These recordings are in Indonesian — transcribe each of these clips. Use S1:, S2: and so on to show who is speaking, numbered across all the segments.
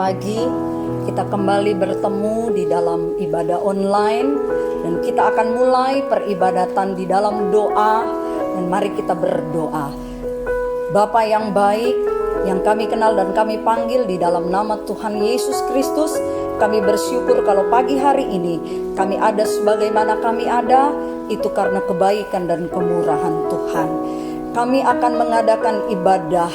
S1: pagi kita kembali bertemu di dalam ibadah online, dan kita akan mulai peribadatan di dalam doa. Dan mari kita berdoa. Bapa yang baik, yang kami kenal dan kami panggil di dalam nama Tuhan Yesus Kristus, kami bersyukur kalau pagi hari ini kami ada sebagaimana kami ada, itu karena kebaikan dan kemurahan Tuhan. Kami akan mengadakan ibadah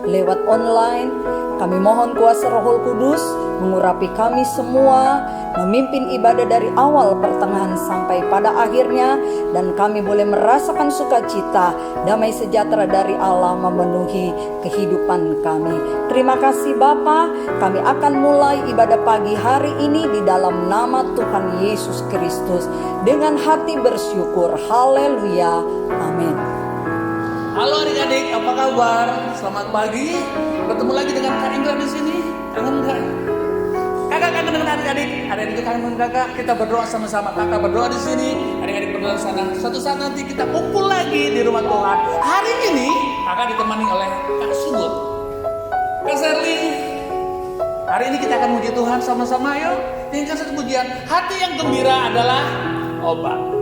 S1: lewat online. Kami mohon kuasa Roh Kudus mengurapi kami semua, memimpin ibadah dari awal, pertengahan sampai pada akhirnya, dan kami boleh merasakan sukacita, damai sejahtera dari Allah memenuhi kehidupan kami. Terima kasih Bapa, kami akan mulai ibadah pagi hari ini di dalam nama Tuhan Yesus Kristus dengan hati bersyukur. Haleluya, amin.
S2: Halo adik-adik, apa kabar? Selamat pagi. Bertemu lagi dengan Kak Indra di sini. Kangen enggak? Kakak kangen dengan adik-adik. Adik-adik kangen dengan kakak. Kita berdoa sama-sama. Kakak berdoa di sini, adik-adik berdoa di sana. Suatu saat nanti kita kumpul lagi di rumah Tuhan. Hari ini kakak ditemani oleh Kak Subut, Kak Serli. Hari ini kita akan muji Tuhan sama-sama. Yuk, tinggal satu pujian. Hati yang gembira adalah obat.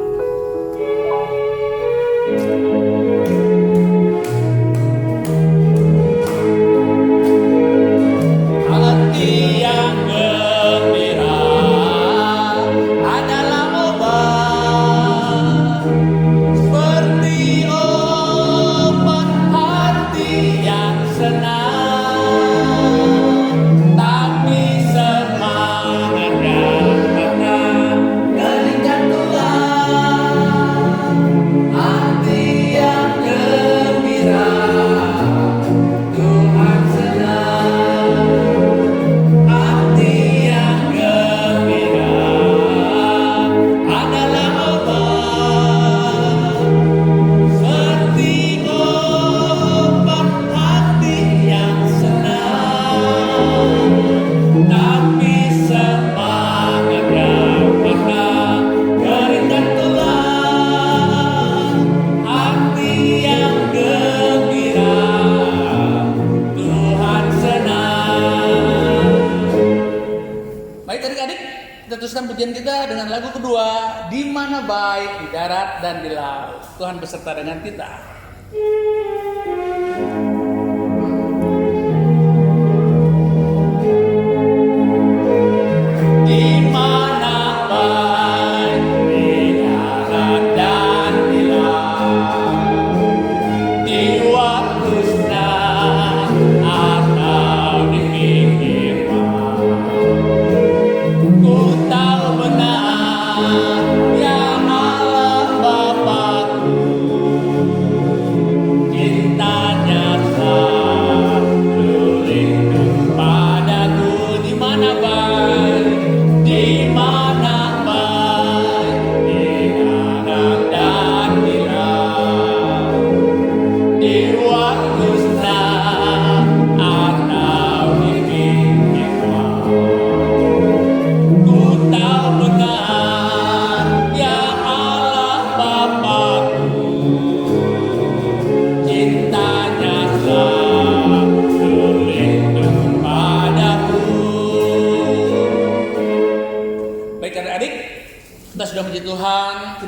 S2: Pujian kita dengan lagu kedua, Di Mana Baik di Darat dan di Laut. Tuhan beserta dengan kita.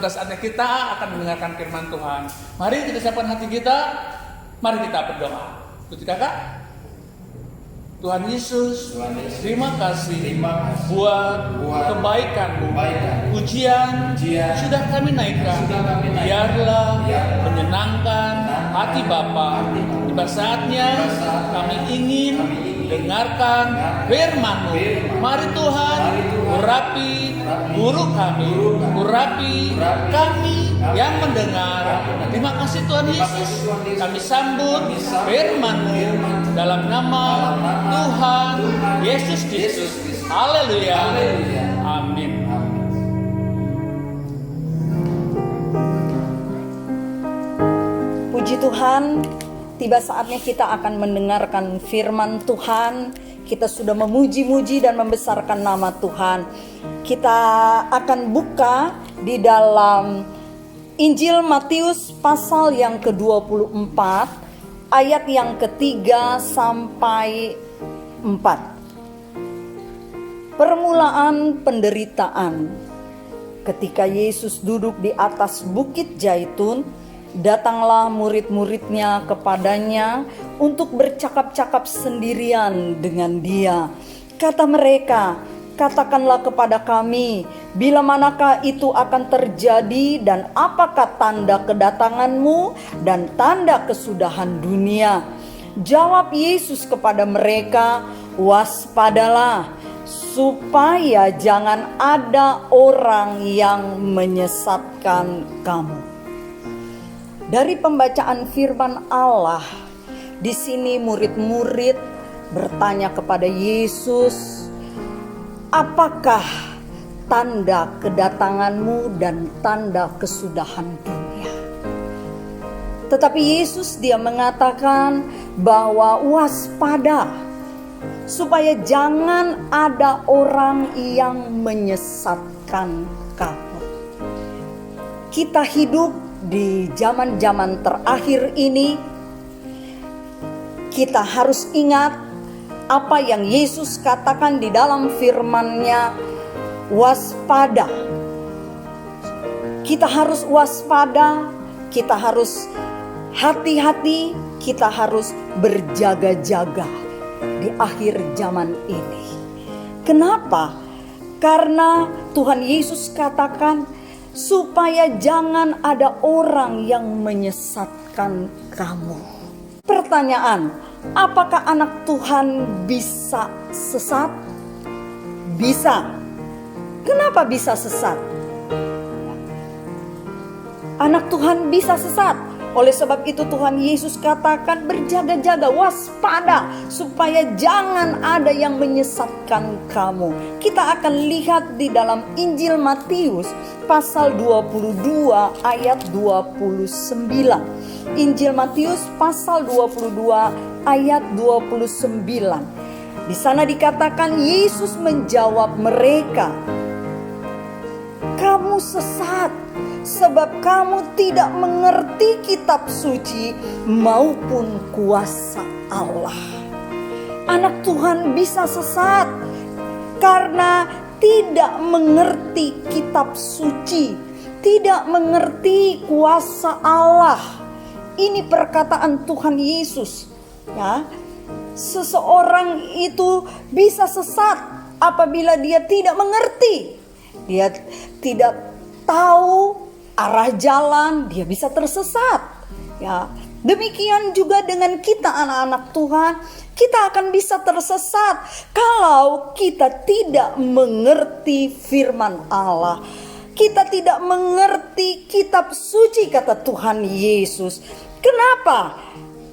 S2: Saatnya kita akan mendengarkan firman Tuhan. Mari kita siapkan hati kita. Mari kita berdoa. Tutup kakak. Tuhan Yesus, terima kasih buat kebaikan-Mu. Pujian sudah kami naikkan. Biarlah menyenangkan hati Bapa. Tiba saatnya kami ingin dengarkan firman-Mu. Mari Tuhan, urapi guru kami, urapi kami yang mendengar. Terima kasih Tuhan Yesus. Kami sambut firman-Mu dalam nama Tuhan Yesus Kristus. Haleluya. Amin.
S1: Puji Tuhan, tiba saatnya kita akan mendengarkan firman Tuhan. Kita sudah memuji-muji dan membesarkan nama Tuhan. Kita akan buka di dalam Injil Matius pasal yang ke-24, ayat yang ke-3 sampai 4. Permulaan penderitaan. Ketika Yesus duduk di atas bukit Zaitun, datanglah murid-muridnya kepadanya untuk bercakap-cakap sendirian dengan dia. Kata mereka, "Katakanlah kepada kami, bila manakah itu akan terjadi dan apakah tanda kedatanganmu dan tanda kesudahan dunia?" Jawab Yesus kepada mereka, "Waspadalah, supaya jangan ada orang yang menyesatkan kamu." Dari pembacaan firman Allah, di sini murid-murid bertanya kepada Yesus, "Apakah tanda kedatanganmu dan tanda kesudahan dunia?" Tetapi Yesus dia mengatakan bahwa waspada, supaya jangan ada orang yang menyesatkan kamu. Kita hidup di zaman-zaman terakhir ini. Kita harus ingat apa yang Yesus katakan di dalam firman-Nya, waspada. Kita harus waspada, kita harus hati-hati, kita harus berjaga-jaga di akhir zaman ini. Kenapa? Karena Tuhan Yesus katakan supaya jangan ada orang yang menyesatkan kamu. Pertanyaan, apakah anak Tuhan bisa sesat? Bisa. Kenapa bisa sesat? Anak Tuhan bisa sesat. Oleh sebab itu Tuhan Yesus katakan berjaga-jaga, waspada, supaya jangan ada yang menyesatkan kamu. Kita akan lihat di dalam Injil Matius pasal 22 ayat 29. Injil Matius pasal 22 ayat 29. Di sana dikatakan Yesus menjawab mereka, "Kamu sesat, sebab kamu tidak mengerti kitab suci maupun kuasa Allah." Anak Tuhan bisa sesat karena tidak mengerti kitab suci, tidak mengerti kuasa Allah. Ini perkataan Tuhan Yesus, ya. Seseorang itu bisa sesat apabila dia tidak mengerti, dia tidak tahu arah jalan, dia bisa tersesat, ya. Demikian juga dengan kita anak-anak Tuhan, kita akan bisa tersesat kalau kita tidak mengerti firman Allah. Kita tidak mengerti kitab suci, kata Tuhan Yesus. Kenapa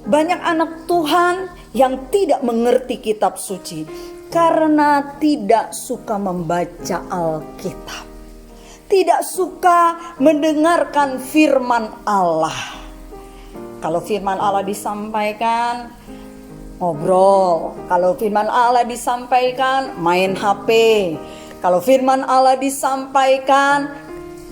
S1: banyak anak Tuhan yang tidak mengerti kitab suci? Karena tidak suka membaca Alkitab, tidak suka mendengarkan firman Allah. Kalau firman Allah disampaikan, ngobrol. Kalau firman Allah disampaikan, main HP. Kalau firman Allah disampaikan,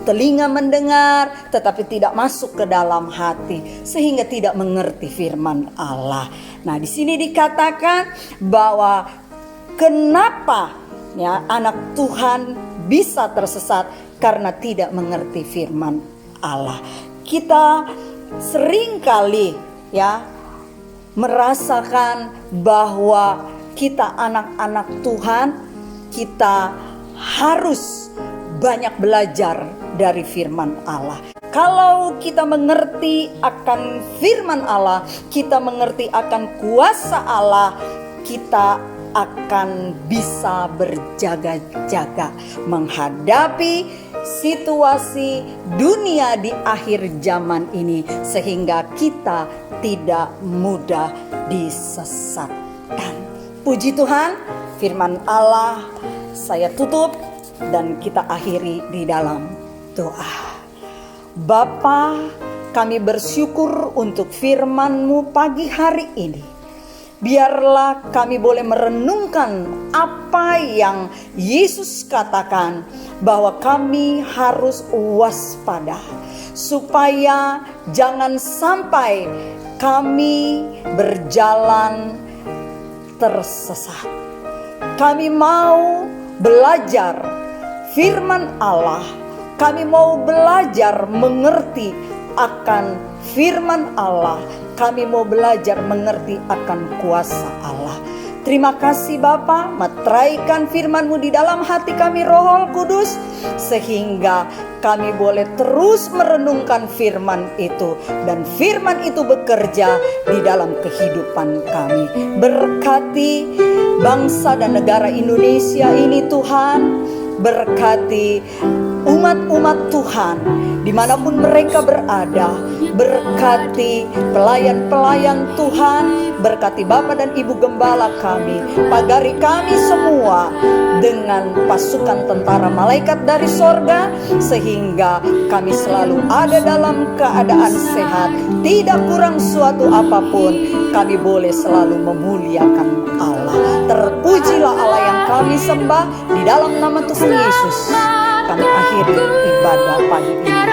S1: telinga mendengar tetapi tidak masuk ke dalam hati, sehingga tidak mengerti firman Allah. Nah, di sini dikatakan bahwa kenapa ya anak Tuhan bisa tersesat karena tidak mengerti firman Allah. Kita seringkali ya merasakan bahwa kita anak-anak Tuhan, kita harus banyak belajar dari firman Allah. Kalau kita mengerti akan firman Allah, kita mengerti akan kuasa Allah, kita akan bisa berjaga-jaga menghadapi situasi dunia di akhir zaman ini, sehingga kita tidak mudah disesatkan. Puji Tuhan, firman Allah saya tutup dan kita akhiri di dalam doa. Bapa, kami bersyukur untuk firman-Mu pagi hari ini. Biarlah kami boleh merenungkan apa yang Yesus katakan, bahwa kami harus waspada supaya jangan sampai kami berjalan tersesat. Kami mau belajar firman Allah. Kami mau belajar mengerti akan firman Allah. Kami mau belajar mengerti akan kuasa Allah. Terima kasih Bapa, meteraikan firman-Mu di dalam hati kami Roh Kudus, sehingga kami boleh terus merenungkan firman itu, dan firman itu bekerja di dalam kehidupan kami. Berkati bangsa dan negara Indonesia ini Tuhan, berkati umat-umat Tuhan dimanapun mereka berada, berkati pelayan-pelayan Tuhan, berkati Bapa dan Ibu Gembala kami, pagari kami semua dengan pasukan tentara malaikat dari sorga, sehingga kami selalu ada dalam keadaan sehat, tidak kurang suatu apapun. Kami boleh selalu memuliakan Allah. Terpujilah Allah yang kami sembah, di dalam nama Tuhan Yesus kami akhiri ibadah pagi ini.